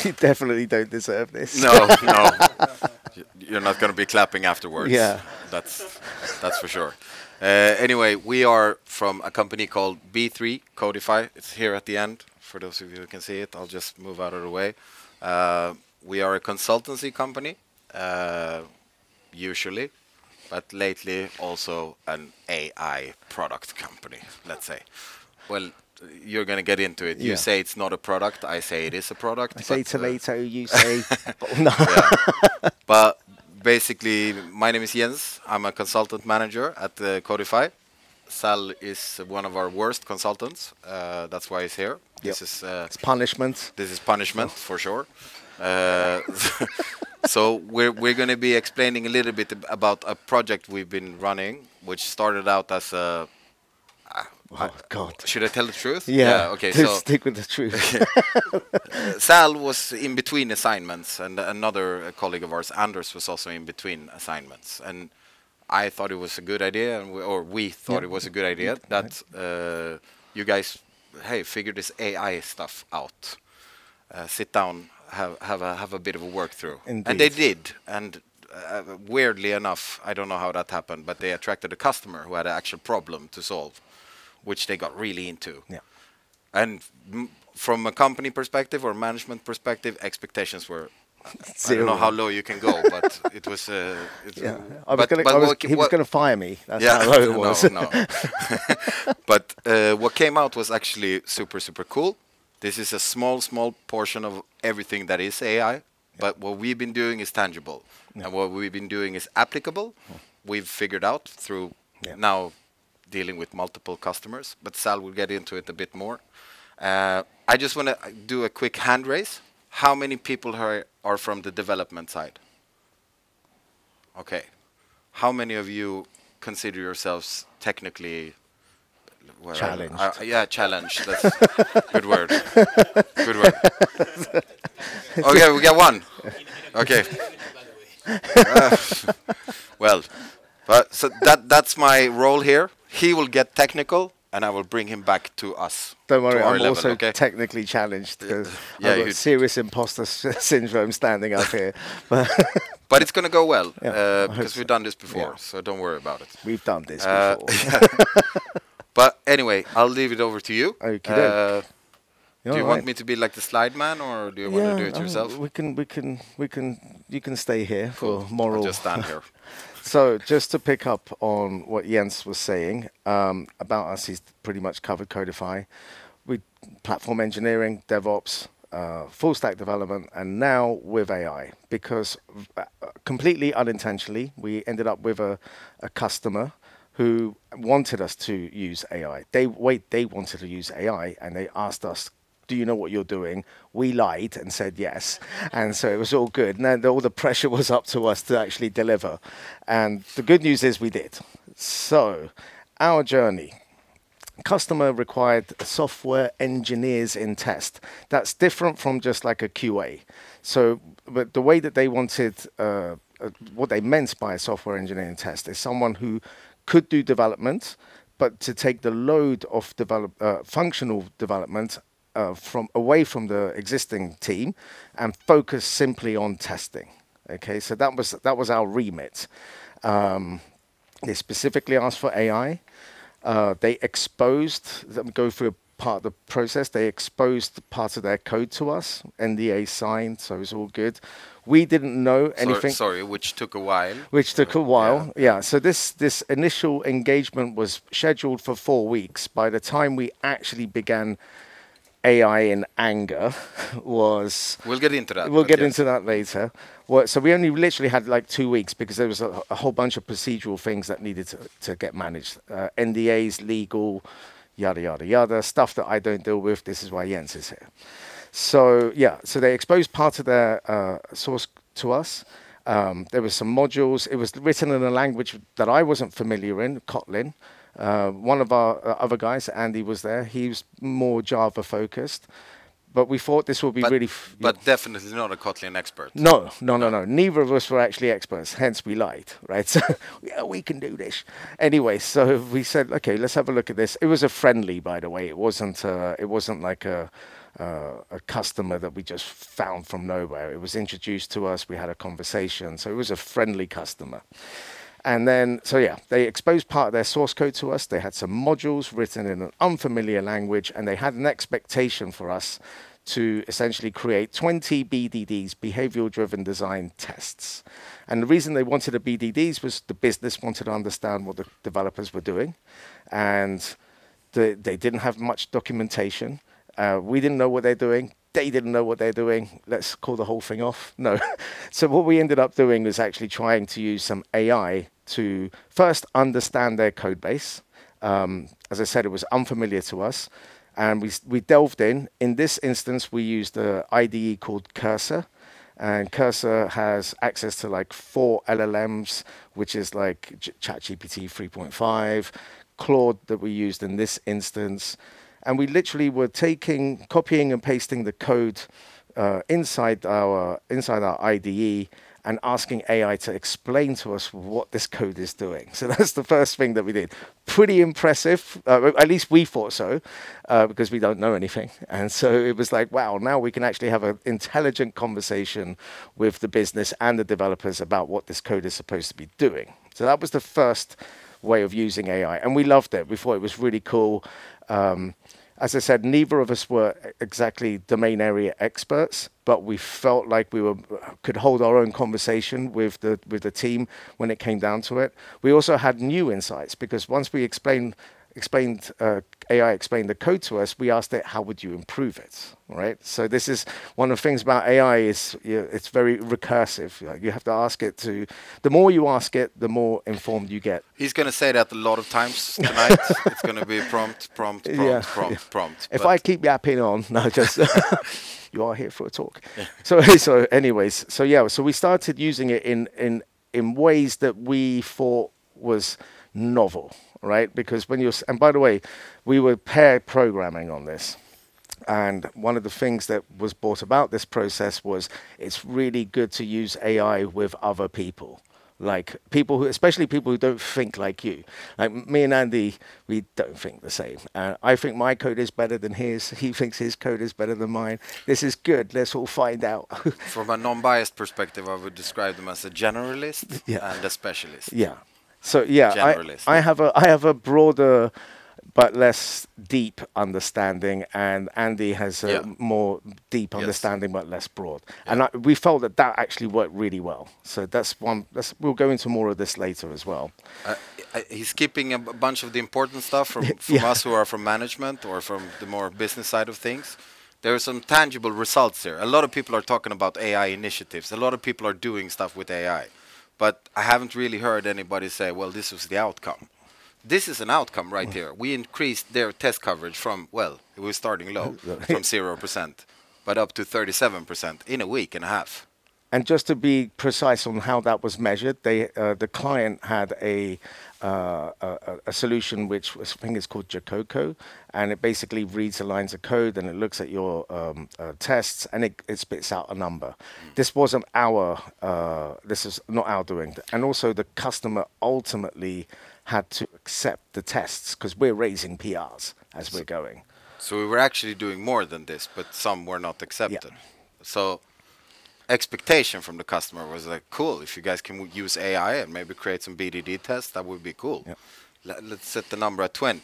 We definitely don't deserve this. No, no. You're not going to be clapping afterwards. Yeah. That's for sure. Anyway, we are from a company called B3 Codify. It's here at the end. For those of you who can see it, I'll just move out of the way. We are a consultancy company, usually, but lately also an AI product company, let's say. Well, you're going to get into it. You say it's not a product. I say it is a product. I say tomato, you say... no. Yeah. But basically, my name is Jens. I'm a consultant manager at Codify. Sal is one of our worst consultants. That's why he's here. This is it's punishment. This is punishment for sure. So we're going to be explaining a little bit about a project we've been running, which started out as a... Oh, God. Should I tell the truth? Yeah, okay. So So stick with the truth. Sal was in between assignments, and another colleague of ours, Anders, was also in between assignments. And I thought it was a good idea, and we thought it was a good idea that you guys, hey, figure this AI stuff out. Sit down, have a bit of a work through. Indeed. And they did. And weirdly enough, I don't know how that happened, but they attracted a customer who had an actual problem to solve, which they got really into. Yeah. And from a company perspective or management perspective, expectations were... I don't know how low you can go, but it was... Yeah. He was going to fire me. That's how low it was. No. But what came out was actually super, super cool. This is a small portion of everything that is AI, but what we've been doing is tangible. And what we've been doing is applicable. We've figured out through now dealing with multiple customers, but Sal will get into it a bit more. I just want to do a quick hand raise. How many people are from the development side? Okay. How many of you consider yourselves technically... challenged. Challenged. That's good word. Good word. Okay, we got one. Okay. Well, so that's my role here. He will get technical, and I will bring him back to us. Don't worry, I'm level, also okay? technically challenged because I've got serious imposter syndrome standing up here. But it's going to go well because we've done this before, so don't worry about it. We've done this before. But anyway, I'll leave it over to you. Okay. Do you want me to be like the slide man, or do you want to do it yourself? You can stay here for moral. I'll just stand here. So just to pick up on what Jens was saying about us, he's pretty much covered Codify. We platform engineering, DevOps, full stack development, and now with AI, because completely unintentionally, we ended up with a customer who wanted us to use AI. They wanted to use AI, and they asked us, do you know what you're doing? We lied and said yes. And so it was all good. And then all the pressure was up to us to actually deliver. And the good news is we did. So our journey. Customer required software engineers in test. That's different from just like a QA. So but the way that they wanted, what they meant by a software engineering test is someone who could do development, but to take the load of functional development from away from the existing team and focus simply on testing. Okay, so that was our remit. They specifically asked for AI. They exposed, let me go through a part of the process, they exposed part of their code to us, NDA signed, so it's all good. We didn't know anything. Sorry, which took a while. Which took a while, yeah. So this initial engagement was scheduled for 4 weeks. By the time we actually began AI in anger was... We'll get into that. We'll get into that later. So we only literally had like 2 weeks because there was a whole bunch of procedural things that needed to get managed. NDAs, legal, yada, yada, yada, stuff that I don't deal with. This is why Jens is here. So, yeah, so they exposed part of their source to us. There were some modules. It was written in a language that I wasn't familiar in, Kotlin. One of our other guys, Andy, was there. He was more Java focused. but we thought this would be really. But definitely not a Kotlin expert. No. Neither of us were actually experts. Hence, we lied, right? So yeah, we can do this. Anyway, so we said, okay, let's have a look at this. It was a friendly, by the way. It wasn't. It wasn't like a customer that we just found from nowhere. It was introduced to us. We had a conversation. So it was a friendly customer. And then, so yeah, they exposed part of their source code to us. They had some modules written in an unfamiliar language, and they had an expectation for us to essentially create 20 BDDs, behavioral-driven design tests. And the reason they wanted the BDDs was the business wanted to understand what the developers were doing, and they didn't have much documentation. We didn't know what they're doing. They didn't know what they're doing. Let's call the whole thing off. No. So what we ended up doing was actually trying to use some AI to first understand their code base. As I said, it was unfamiliar to us. And we delved in. In this instance, we used an IDE called Cursor. And Cursor has access to like 4 LLMs, which is like ChatGPT 3.5, Claude that we used in this instance. And we literally were copying and pasting the code inside our IDE and asking AI to explain to us what this code is doing. So that's the first thing that we did. Pretty impressive. At least we thought so, because we don't know anything. And so it was like, wow, now we can actually have an intelligent conversation with the business and the developers about what this code is supposed to be doing. So that was the first way of using AI. And we loved it. We thought it was really cool. As I said, neither of us were exactly domain area experts, but we felt like we could hold our own conversation with the team when it came down to it. We also had new insights, because once we AI explained the code to us, we asked it, how would you improve it, right? So this is one of the things about AI is it's very recursive. You have to ask it the more you ask it, the more informed you get. He's going to say that a lot of times tonight. It's going to be prompt. If I keep yapping on, no, just you are here for a talk. Yeah. So anyways, so we started using it in ways that we thought was novel. Right, because and by the way, we were pair programming on this, and one of the things that was brought about this process was it's really good to use AI with other people, like especially people who don't think like you. Like me and Andy, we don't think the same. I think my code is better than his. He thinks his code is better than mine. This is good. Let's all find out. From a non-biased perspective, I would describe them as a generalist and a specialist. Yeah. So yeah, I have a broader but less deep understanding, and Andy has a more deep understanding but less broad. Yeah. And we felt that actually worked really well. So that's one. We'll go into more of this later as well. He's skipping a bunch of the important stuff from us who are from management or from the more business side of things. There are some tangible results there. A lot of people are talking about AI initiatives. A lot of people are doing stuff with AI. But I haven't really heard anybody say, well, this was the outcome. This is an outcome right here. We increased their test coverage from, well, it was starting low, from 0%, but up to 37% in a week and a half. And just to be precise on how that was measured, the client had a solution which I think is called Jacoco, and it basically reads the lines of code and it looks at your tests and it spits out a number. This wasn't this is not our doing, and also the customer ultimately had to accept the tests because we're raising PRs as we're going. So we were actually doing more than this, but some were not accepted. Yeah. So expectation from the customer was like, cool, if you guys can use AI and maybe create some BDD tests, that would be cool. Yep. Let's set the number at 20.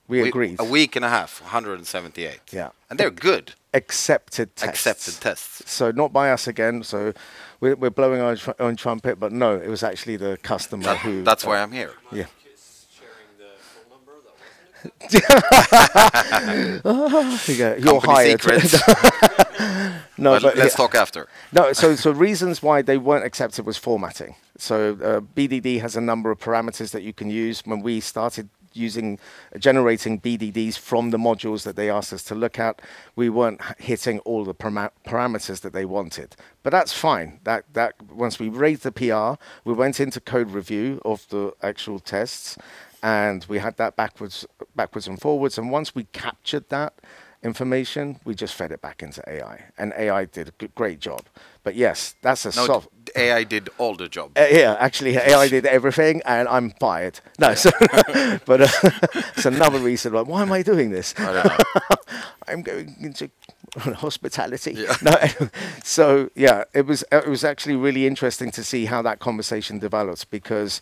We agreed. A week and a half, 178. Yeah. And they're good. Accepted tests. Accepted tests. So not by us again. So we're blowing our own trumpet, but no, it was actually the customer who... That's why I'm here. Yeah. You're hired. No, but let's talk after. No, so reasons why they weren't accepted was formatting. So BDD has a number of parameters that you can use. When we started generating BDDs from the modules that they asked us to look at, we weren't hitting all the parameters that they wanted. But that's fine. That once we raised the PR, we went into code review of the actual tests, and we had that backwards and forwards. And once we captured that, information, we just fed it back into AI, and AI did a great job. But yes, that's a No, soft. AI did all the job. Yeah, actually, AI did everything, and I'm fired. No, so, but it's another reason. Like, why am I doing this? I don't know. I'm going into hospitality. Yeah. No, so yeah, it was actually really interesting to see how that conversation develops, because,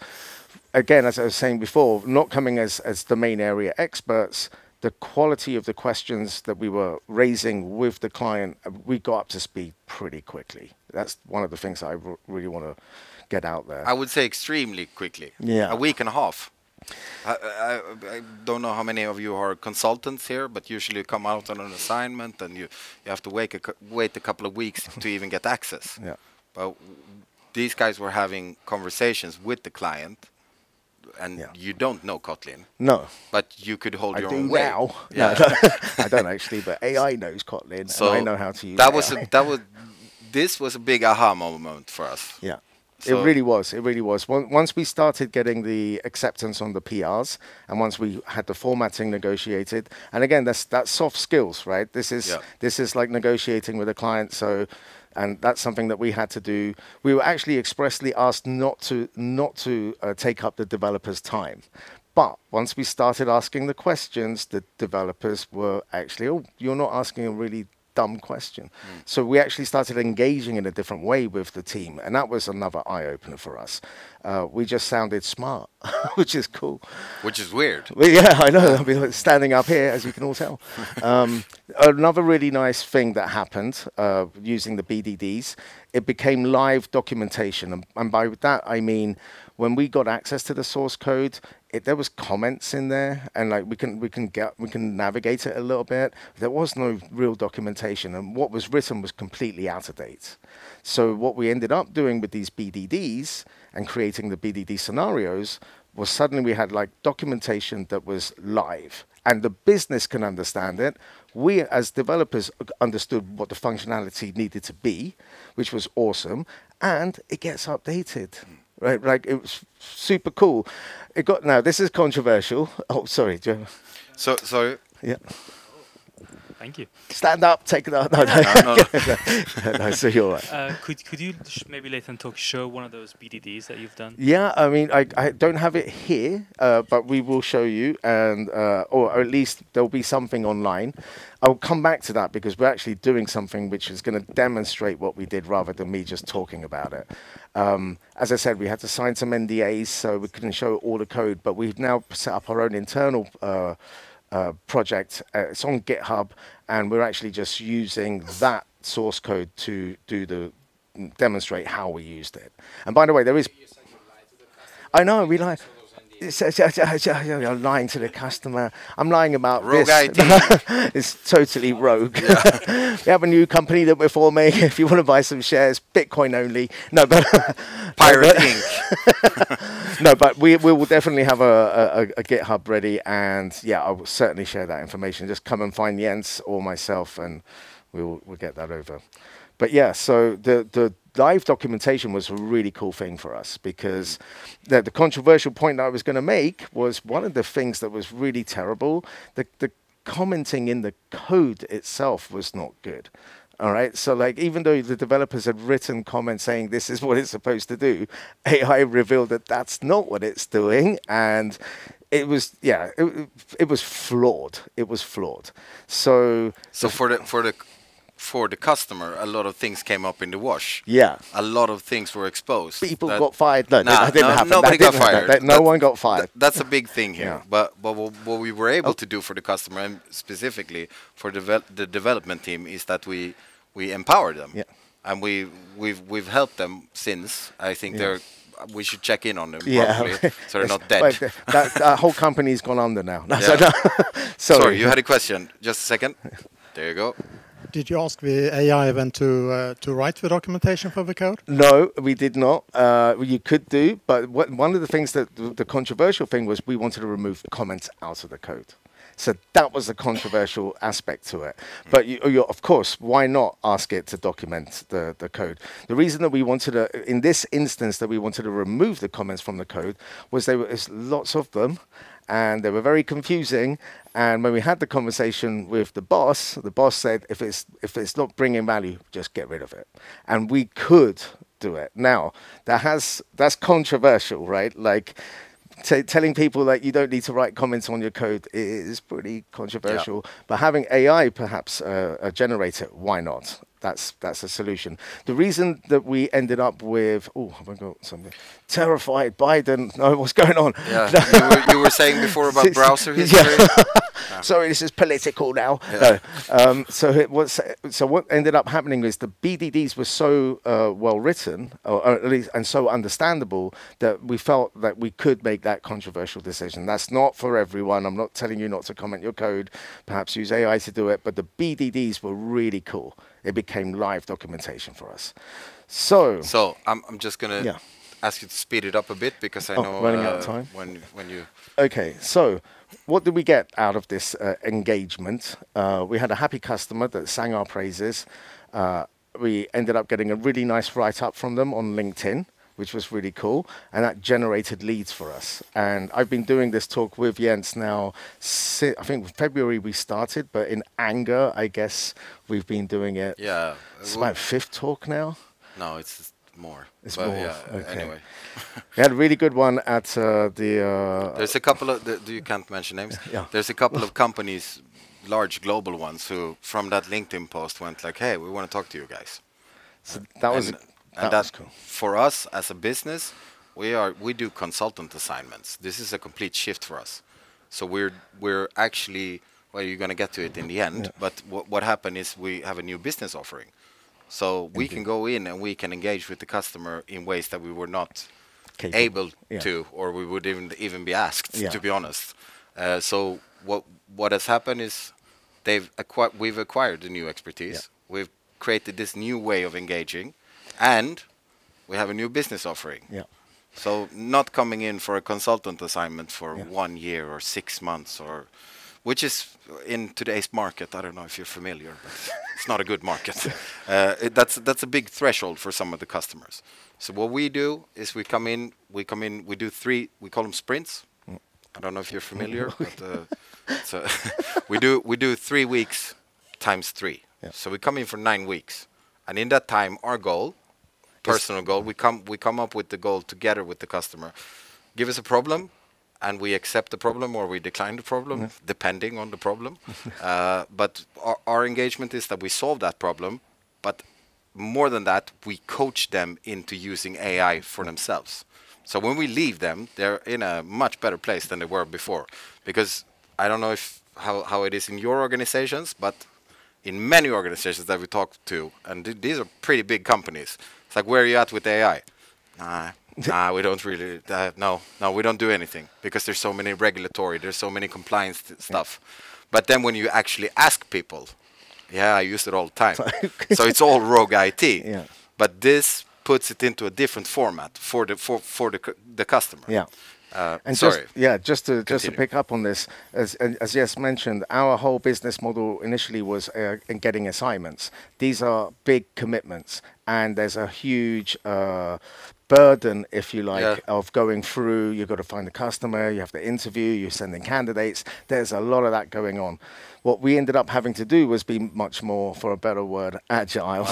again, as I was saying before, not coming as domain area experts, the quality of the questions that we were raising with the client, we got up to speed pretty quickly. That's one of the things I really want to get out there. I would say extremely quickly. Yeah. A week and a half. I don't know how many of you are consultants here, but usually you come out on an assignment and you have to wait a couple of weeks to even get access. Yeah. But these guys were having conversations with the client, and you don't know Kotlin. No. But you could hold your I own do way. now. Yeah. No, I don't actually, but AI knows Kotlin, So and I know how to use that this was a big aha moment for us. Yeah. So It really was. It really was. Once we started getting the acceptance on the PRs, and once we had the formatting negotiated, and again, that's soft skills, right? This is like negotiating with a client. So, and that's something that we had to do. We were actually expressly asked not to take up the developers' time. But once we started asking the questions, the developers were actually, oh, you're not asking a really dumb question. So we actually started engaging in a different way with the team, and that was another eye-opener for us. We just sounded smart, which is cool. which is weird. Well, yeah, I know. I'll be standing up here, as you can all tell. Another really nice thing that happened using the BDDs, it became live documentation, and by that I mean when we got access to the source code, there was comments in there, and like we can navigate it a little bit. There was no real documentation, and what was written was completely out of date. So what we ended up doing with these BDDs and creating the BDD scenarios was suddenly we had like documentation that was live, and the business can understand it. We as developers understood what the functionality needed to be, which was awesome, and it gets updated. Right, like it was super cool. It got now. This is controversial. Oh, sorry, Joe. So Yeah. Thank you. Stand up, take it up. No, no, so you're right. Could you maybe later on show one of those BDDs that you've done? Yeah, I mean, I don't have it here, but we will show you, and or at least there'll be something online. I'll come back to that because we're actually doing something which is going to demonstrate what we did rather than me just talking about it. As I said, we had to sign some NDAs so we couldn't show all the code, but we've now set up our own internal project. It's on GitHub, and we're actually just using that source code to demonstrate how we used it. And by the way, there is. I know we lie. I'm lying to the customer. I'm lying about rogue this. IT. It's totally rogue. We have a new company that we're forming. If you want to buy some shares, Bitcoin only. No, but Pirate Inc. No, but we will definitely have a GitHub ready, and yeah, I will certainly share that information. Just come and find Jens or myself, and we'll get that over. But yeah, so the live documentation was a really cool thing for us, because the controversial point that I was going to make was one of the things that was really terrible. The commenting in the code itself was not good. All right, so like even though the developers had written comments saying this is what it's supposed to do, AI revealed that that's not what it's doing, and it was it was flawed. It was flawed. So for the customer, a lot of things came up in the wash. Yeah, a lot of things were exposed. People got fired. No, that didn't happen. Nobody got fired. No one got fired. That's a big thing here. Yeah. But what we were able to do for the customer, and specifically for the development team, is that we empower them. Yeah. And we've helped them since. I think we should check in on them Yeah, properly, so they're not dead. That whole company's gone under now. Yeah. Sorry, you had a question. Just a second. There you go. Did you ask the AI event to write the documentation for the code? No, we did not. You could do, but one of the things that the controversial thing was we wanted to remove comments out of the code. So that was the controversial aspect to it. But you, of course, why not ask it to document the code? The reason that we wanted to, in this instance, that we wanted to remove the comments from the code was there was lots of them, and they were very confusing, And when we had the conversation with the boss said, if it's not bringing value, just get rid of it. And we could do it. Now, that's controversial, right? Like telling people that you don't need to write comments on your code is pretty controversial. Yeah. But having AI perhaps generate it, why not? That's a solution. The reason that we ended up with, have I got something? Terrified Biden. No, what's going on? Yeah, you were saying before about browser history. Yeah. Sorry, this is political now. Yeah. No. So what ended up happening is the BDDs were so well written, or at least, and so understandable that we felt that we could make that controversial decision. That's not for everyone. I'm not telling you not to comment your code. Perhaps use AI to do it. But the BDDs were really cool. It became live documentation for us. So I'm just gonna ask you to speed it up a bit because I know running out of time. When you okay, so what did we get out of this engagement? We had a happy customer that sang our praises. We ended up getting a really nice write-up from them on LinkedIn, which was really cool, and that generated leads for us. And I've been doing this talk with Jens now, I think February we started, but in anger, I guess we've been doing it. Yeah. It's my 5th talk now. No, it's more. It's more. Yeah, okay. Anyway. We had a really good one at There's a couple of, you can't mention names. Yeah. There's a couple of companies, large global ones, who from that LinkedIn post went like, hey, we want to talk to you guys. So that was cool. For us as a business, we do consultant assignments. This is a complete shift for us. So we're actually, well, you're going to get to it in the end. But what happened is we have a new business offering. So we can go in and we can engage with the customer in ways that we were not able to, or we would even be asked, to be honest. So what has happened is we've acquired a new expertise. We've created this new way of engaging, and we have a new business offering. Yeah. So not coming in for a consultant assignment for 1 year or 6 months, which is in today's market. I don't know if you're familiar, but it's not a good market. That's a big threshold for some of the customers. So what we do is we come in, we do 3, we call them sprints. I don't know if you're familiar, but so we do 3 weeks times 3. Yeah. So we come in for 9 weeks, and in that time, our goal, personal goal, we come up with the goal together with the customer. Give us a problem, and we accept the problem or we decline the problem, depending on the problem. But our engagement is that we solve that problem, but more than that, we coach them into using AI for themselves. So when we leave them, they're in a much better place than they were before. Because I don't know how it is in your organizations, but in many organizations that we talk to, and these are pretty big companies, it's like, where are you at with AI? Nah, we don't really, no, we don't do anything because there's so many regulatory, there's so many compliance stuff. But then when you actually ask people, I use it all the time. So it's all rogue IT. Yeah. But this puts it into a different format for the customer. Yeah. And sorry. Just to pick up on this, as Jess mentioned, our whole business model initially was in getting assignments. These are big commitments, and there's a huge burden, if you like, of going through. You've got to find the customer, you have to interview, you're sending candidates. There's a lot of that going on. What we ended up having to do was be much more, for a better word, agile.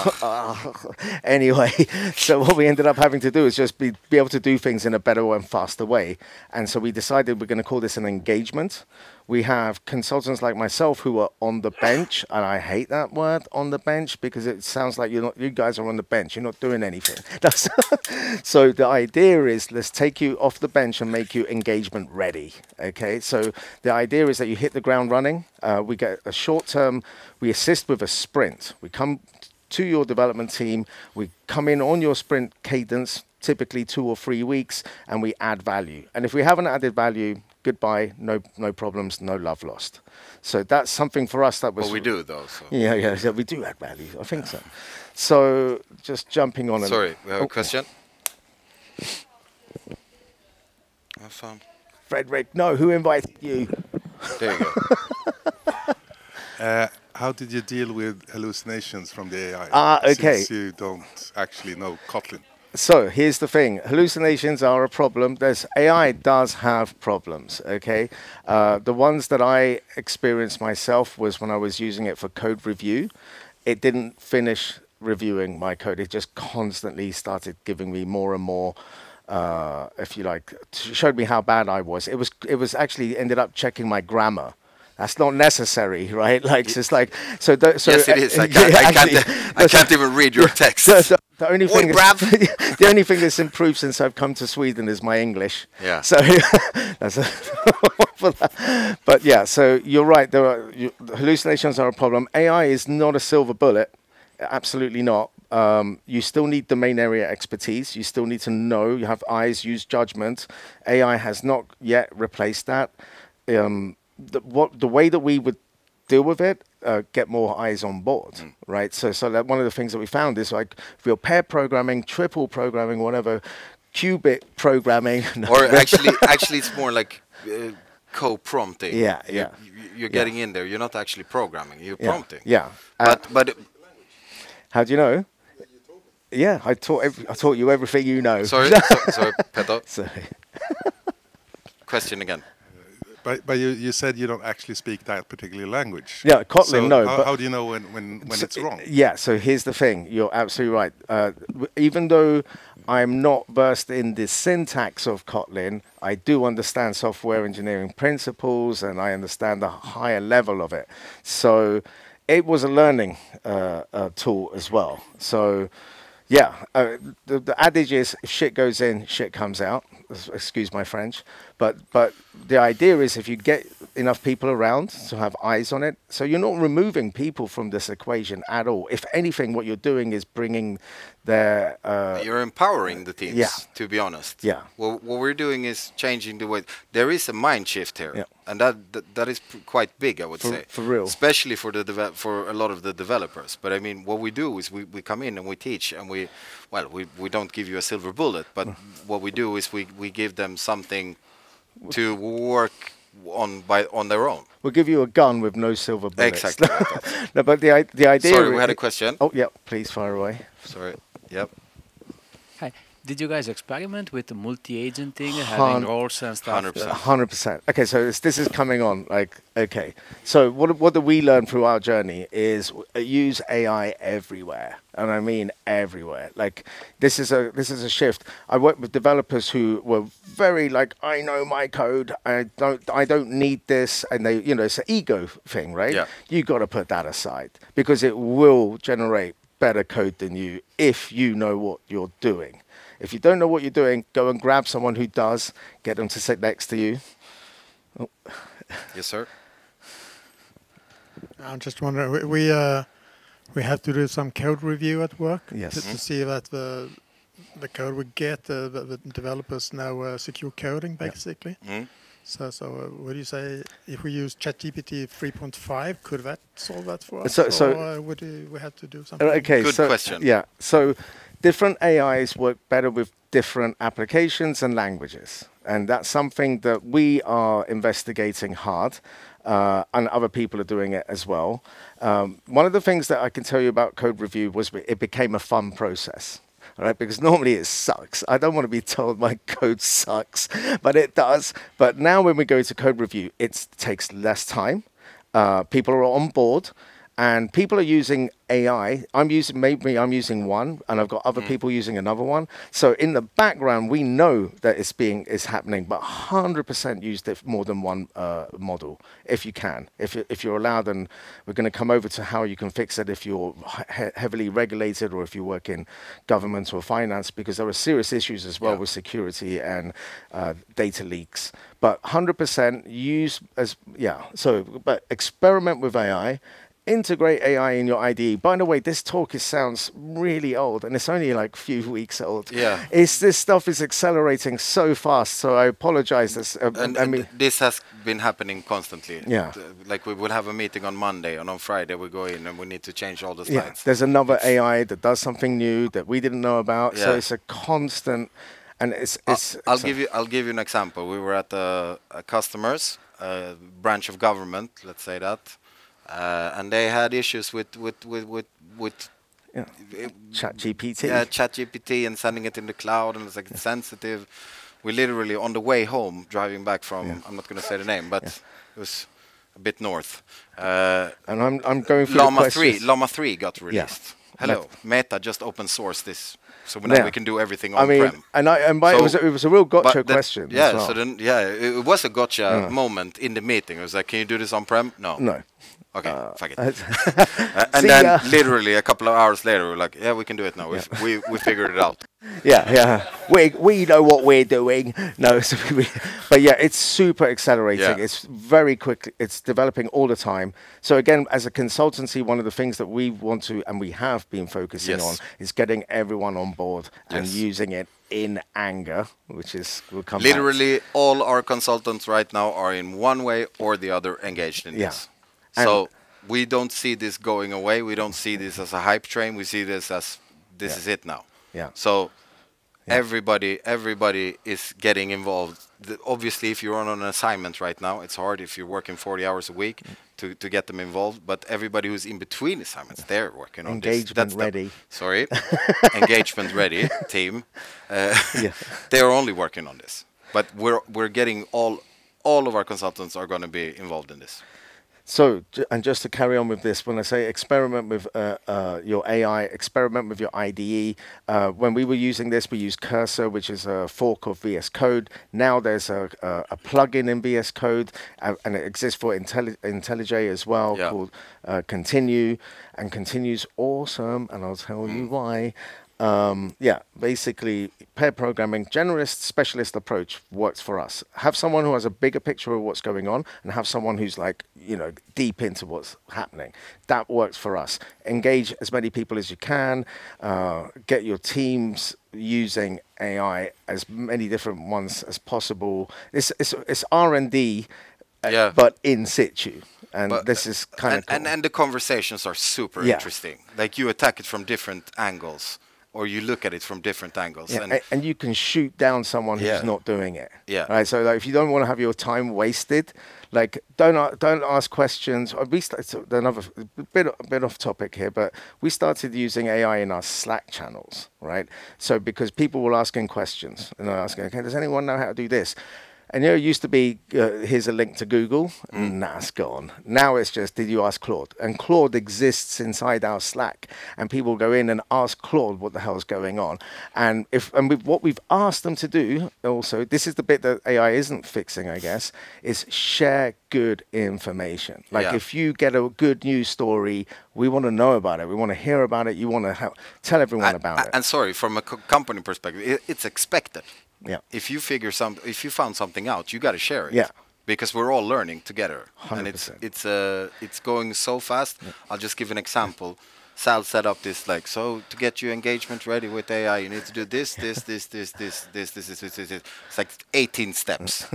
Anyway, so what we ended up having to do is just be able to do things in a better and faster way. And so we decided we're going to call this an engagement. We have consultants like myself who are on the bench, and I hate that word, on the bench, because it sounds like you guys are on the bench. You're not doing anything. So the idea is, let's take you off the bench and make you engagement ready. Okay, so the idea is that you hit the ground running. We get a short term, we assist with a sprint. We come to your development team, we come in on your sprint cadence, typically 2 or 3 weeks, and we add value. And if we haven't added value, goodbye, no problems, no love lost. So that's something for us that was... Well, we do, though. So. Yeah, we do add value. I think so. So just jumping on... Sorry, we have a question? Frederick, no, who invited you? There you go. How did you deal with hallucinations from the AI? Okay. Since you don't actually know Kotlin. So here's the thing: hallucinations are a problem. AI does have problems. Okay, the ones that I experienced myself was when I was using it for code review. It didn't finish reviewing my code. It just constantly started giving me more and more. If you like, showed me how bad I was. It was actually ended up checking my grammar. That's not necessary, right? Like it's just like so. So Yes, it is. I can't even read your text. The only thing the only thing that's improved since I've come to Sweden is my English. Yeah. So that's but yeah. So you're right. Hallucinations are a problem. AI is not a silver bullet. Absolutely not. You still need domain area expertise. You still need to know. You have eyes, use judgment. AI has not yet replaced that. The way that we would deal with it, get more eyes on board, right? So that one of the things that we found is like real pair programming, triple programming, whatever, qubit programming. Or actually, it's more like co-prompting. Yeah, You're getting in there. You're not actually programming. You're prompting. Yeah. But how do you know? Yeah, I taught you everything you know. sorry, Peter. Sorry. Question again. But you said you don't actually speak that particular language. Yeah, Kotlin, so no. How do you know when it's wrong? Yeah, so here's the thing. You're absolutely right. Even though I'm not versed in the syntax of Kotlin, I do understand software engineering principles and I understand the higher level of it. So it was a learning tool as well. So yeah, the adage is if shit goes in, shit comes out. Excuse my French, but the idea is if you get enough people around to have eyes on it, so you're not removing people from this equation at all. If anything, what you're doing is bringing their you're empowering the teams. Yeah. To be honest. Yeah. Well, what we're doing is changing the way. There is a mind shift here, Yeah. and that is quite big, I would say. For real. Especially for for a lot of the developers. But I mean, what we do is we come in and we teach, and we don't give you a silver bullet, but what we do is we give them something to work on their own. We'll give you a gun with no silver bullets. Exactly. No, but the idea. Sorry, we had a question. Oh yeah, please fire away. Sorry. Yep. Hi. Did you guys experiment with the multi-agenting, having roles and stuff? 100%. 100%. Okay, so this is coming on. Like, okay, so what do we learn through our journey is use AI everywhere, and I mean everywhere. Like, this is a shift. I work with developers who were very like, I know my code. I don't need this, and they, it's an ego thing, right? Yeah. You got to put that aside because it will generate better code than you if you know what you're doing. If you don't know what you're doing, go and grab someone who does, get them to sit next to you. Oh. Yes, sir. I'm just wondering, we have to do some code review at work to see that the code we get, the developers know secure coding, basically. Mm. So would you say if we use ChatGPT 3.5, could that solve that for us? So or would we have to do something? Okay, Good question. Yeah, so different AIs work better with different applications and languages. And that's something that we are investigating hard, and other people are doing it as well. One of the things that I can tell you about code review was it became a fun process. All right, because normally it sucks. I don't want to be told my code sucks, but it does. But now when we go to code review, it takes less time. People are on board. And people are using AI. I'm using one, and I've got other people using another one. So in the background, we know that it's happening, but 100% use more than one model if you can. If you're allowed, and we're going to come over to how you can fix it if you're heavily regulated or if you work in government or finance, because there are serious issues as well with security and data leaks. But 100% use but experiment with AI. Integrate AI in your IDE. By the way, this talk sounds really old, and it's only like a few weeks old. Yeah. This stuff is accelerating so fast, so I apologize. And this has been happening constantly. Yeah. Like we will have a meeting on Monday, and on Friday we go in and we need to change all the slides. Yeah. There's another AI that does something new that we didn't know about. So it's a constant, and I'll give you an example. We were at a customer's branch of government, let's say that. And they had issues with Yeah. Chat GPT. Yeah, Chat GPT and sending it in the cloud, and it's like it's sensitive. We literally on the way home, driving back from I'm not going to say the name, but it was a bit north. And I'm going through Llama the 3. questions. Llama 3 got released. Hello, Meta just open sourced this, so now Yeah. we can do everything I mean, on-prem. it was a real gotcha But that- question. Yeah, as well. so then it was a gotcha moment in the meeting. It was like, can you do this on-prem? No. No. Okay, fuck it. See And then ya. literally a couple of hours later, we're like, yeah, we can do it now. We figured it out. Yeah. We know what we're doing. No, but yeah, it's super accelerating. Yeah. It's very quick. It's developing all the time. So again, as a consultancy, one of the things that we want to and we have been focusing Yes. on is getting everyone on board and Yes. using it in anger, which is will come back. Literally, all our consultants right now are in one way or the other engaged in Yeah. this. And- So we don't see this going away. We don't see this as a hype train. We see this as this is it now. Yeah. So everybody is getting involved. Obviously, if you're on an assignment right now, it's hard if you're working 40 hours a week to get them involved. But everybody who's in between assignments, they're working on this. Engagement ready. Sorry, engagement ready team. They're only working on this. But we're getting all of our consultants are going to be involved in this. So, and just to carry on with this, when I say experiment with your AI, experiment with your IDE, when we were using this, we used Cursor, which is a fork of VS Code. Now there's a plugin in VS Code, and it exists for IntelliJ as well, called Continue, and Continue's awesome, and I'll tell you why. Basically, pair programming, generalist, specialist approach works for us. Have someone who has a bigger picture of what's going on and have someone who's like, deep into what's happening. That works for us. Engage as many people as you can. Get your teams using AI, as many different ones as possible. It's R&D, but in situ. And this is kind of cool. And the conversations are super interesting. Like you attack it from different angles. Or you look at it from different angles. Yeah, and you can shoot down someone who's not doing it. Yeah. Right. So like, if you don't want to have your time wasted, like don't ask questions. Another bit off topic here, but we started using AI in our Slack channels, right? So because people were asking questions and they're asking, okay, does anyone know how to do this? And it used to be, here's a link to Google, and that's gone. Now it's just, did you ask Claude? And Claude exists inside our Slack, and people go in and ask Claude what the hell's going on. And what we've asked them to do, also, this is the bit that AI isn't fixing, I guess, is share good information. Like if you get a good news story, we want to know about it. We want to hear about it. You want to tell everyone about it. And sorry, from a company perspective, it's expected. Yeah. If you found something out, you got to share it. Yeah. Because we're all learning together, 100%. and it's going so fast. Yeah. I'll just give an example. Sal set up this so to get your engagement ready with AI, you need to do this. It's like 18 steps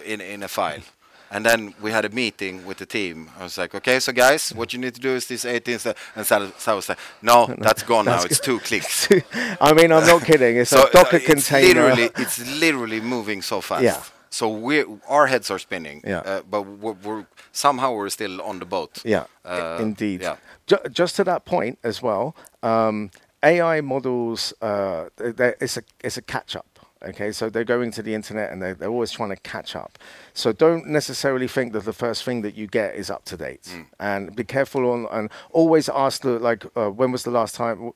in a file. And then we had a meeting with the team. I was like, okay, so guys, what you need to do is this 18 steps. And Sal was like, no, that's gone now. It's 2 clicks. I mean, I'm not kidding. It's a Docker container. It's literally moving so fast. Yeah. So our heads are spinning. Yeah. But we're somehow we're still on the boat. Yeah, indeed. Yeah. Just to that point as well, AI models, it's a catch-up. Okay, so they're going to the internet and they're always trying to catch up. So don't necessarily think that the first thing that you get is up to date. And be careful and always ask when was the last time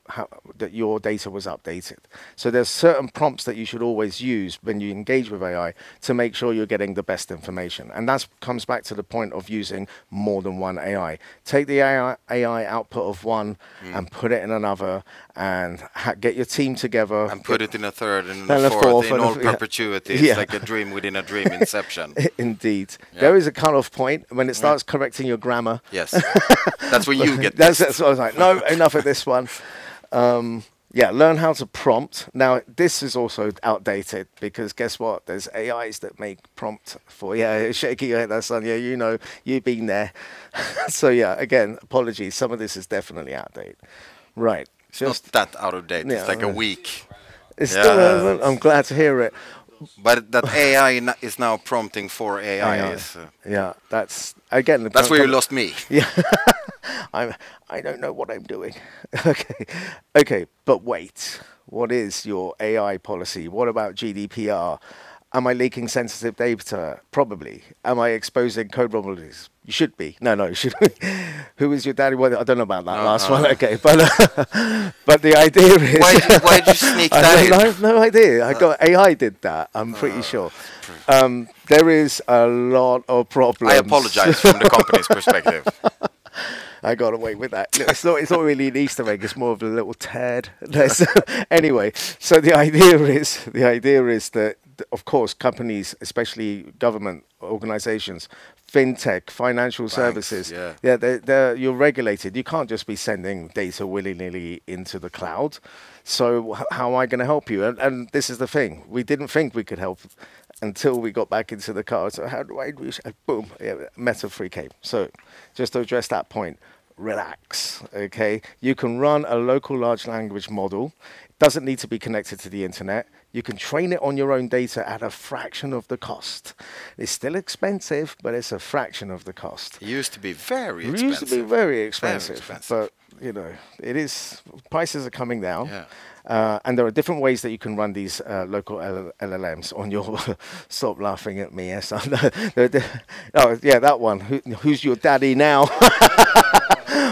that your data was updated. So there's certain prompts that you should always use when you engage with AI to make sure you're getting the best information. And that comes back to the point of using more than one AI. Take the AI output of one and put it in another, and get your team together. And put it in a third and a fourth. In all perpetuity. It's like a dream within a dream, inception. Indeed. Yeah. There is a cut-off point when it starts correcting your grammar. Yes. That's when you get that's what I was like, no, enough of this one. Learn how to prompt. Now, this is also outdated because guess what? There's AIs that make prompt for, shaking your head, that's son, you've been there. So again, apologies. Some of this is definitely outdated. Right. It's not that out of date. It's like a week. It's still relevant. I'm glad to hear it. But that AI is now prompting for AI. Yeah, that's again. That's where you lost me. Yeah, I don't know what I'm doing. Okay, but wait. What is your AI policy? What about GDPR? Am I leaking sensitive data? Probably. Am I exposing code vulnerabilities? You should be. No, you shouldn't. Who is your daddy? Well, I don't know about that last one. Okay, but the idea is. Why'd you sneak that in? I have no idea. I got AI did that. I'm pretty sure. There is a lot of problems. I apologize from the company's perspective. I got away with that. Look, it's not really an Easter egg. It's more of a little tad. Anyway, so the idea is that, of course, companies, especially government organizations, fintech, financial services, you're regulated. You can't just be sending data willy-nilly into the cloud. So how am I going to help you? And this is the thing. We didn't think we could help until we got back into the car. So how do I do? Boom, Meta 3K. So just to address that point, relax, okay? You can run a local large language model. It doesn't need to be connected to the internet. You can train it on your own data at a fraction of the cost. It's still expensive, but it's a fraction of the cost. It used to be very expensive. It used to be very expensive. But, you know, it is, prices are coming down. Yeah. And there are different ways that you can run these local LLMs on your. Stop laughing at me, yes. Oh, yeah, that one. Who's your daddy now?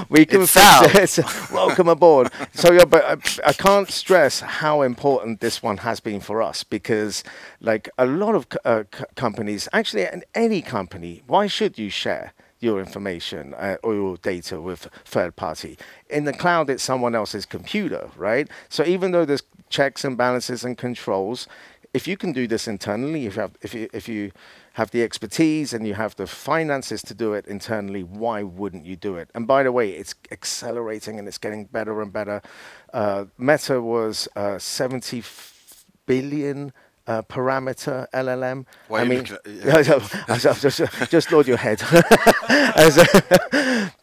We can fix it. Welcome aboard. So, yeah, but I can't stress how important this one has been for us, because, like, a lot of companies, actually, any company, why should you share your information or your data with third party? In the cloud, it's someone else's computer, right? So even though there's checks and balances and controls, if you can do this internally, if you have the expertise and you have the finances to do it internally, why wouldn't you do it? And by the way, it's accelerating and it's getting better and better. Meta was 70 billion parameter LLM. Why I mean, just nod your head.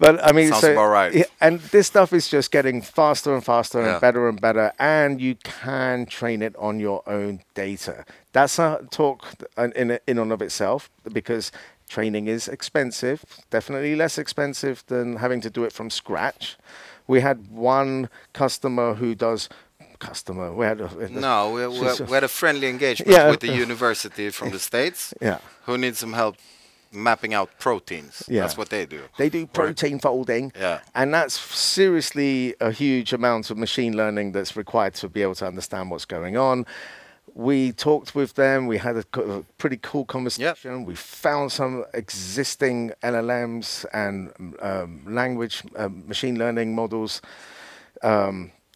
But I mean, sounds about right. And this stuff is just getting faster and faster and better, and you can train it on your own data. That's a talk in and of itself, because training is expensive, definitely less expensive than having to do it from scratch. We had one customer who does. We had a friendly engagement with the university from the States who needs some help mapping out proteins. That's what they do. They do protein folding, and that's seriously a huge amount of machine learning that's required to be able to understand what's going on. We talked with them. We had a pretty cool conversation. We found some existing LLMs and language machine learning models.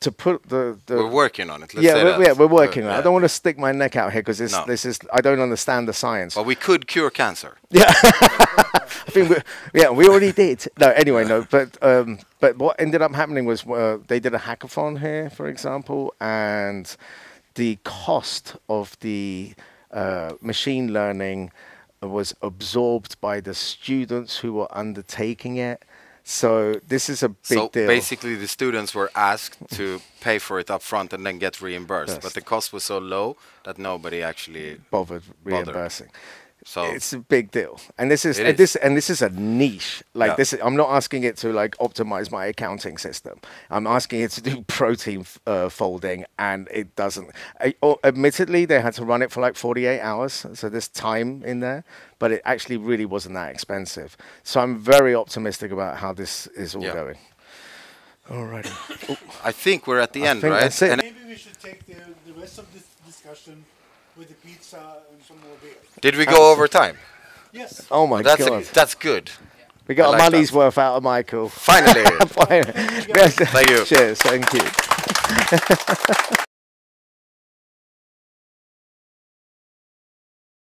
To put we're working on it. We're working on it. I don't want to stick my neck out here, because this is I don't understand the science. But we could cure cancer. Yeah, I think we already did. No, anyway, no. But what ended up happening was they did a hackathon here, for example, and the cost of the machine learning was absorbed by the students who were undertaking it. So this is a big deal. So basically the students were asked to pay for it up front and then get reimbursed. But the cost was so low that nobody actually bothered reimbursing. So it's a big deal. And this is a niche. Like I'm not asking it to like optimize my accounting system. I'm asking it to do protein folding, and it doesn't. Admittedly, they had to run it for like 48 hours. So there's time in there. But it actually really wasn't that expensive. So I'm very optimistic about how this is all going. Alrighty. I think we're at the end, right? That's it. Maybe we should take the rest of this discussion with the pizza and some more beer. Did we go over time? Yes. Oh my God. That's good. We got our money's worth out of Michael. Finally. Finally. Thank you. Cheers. Thank you.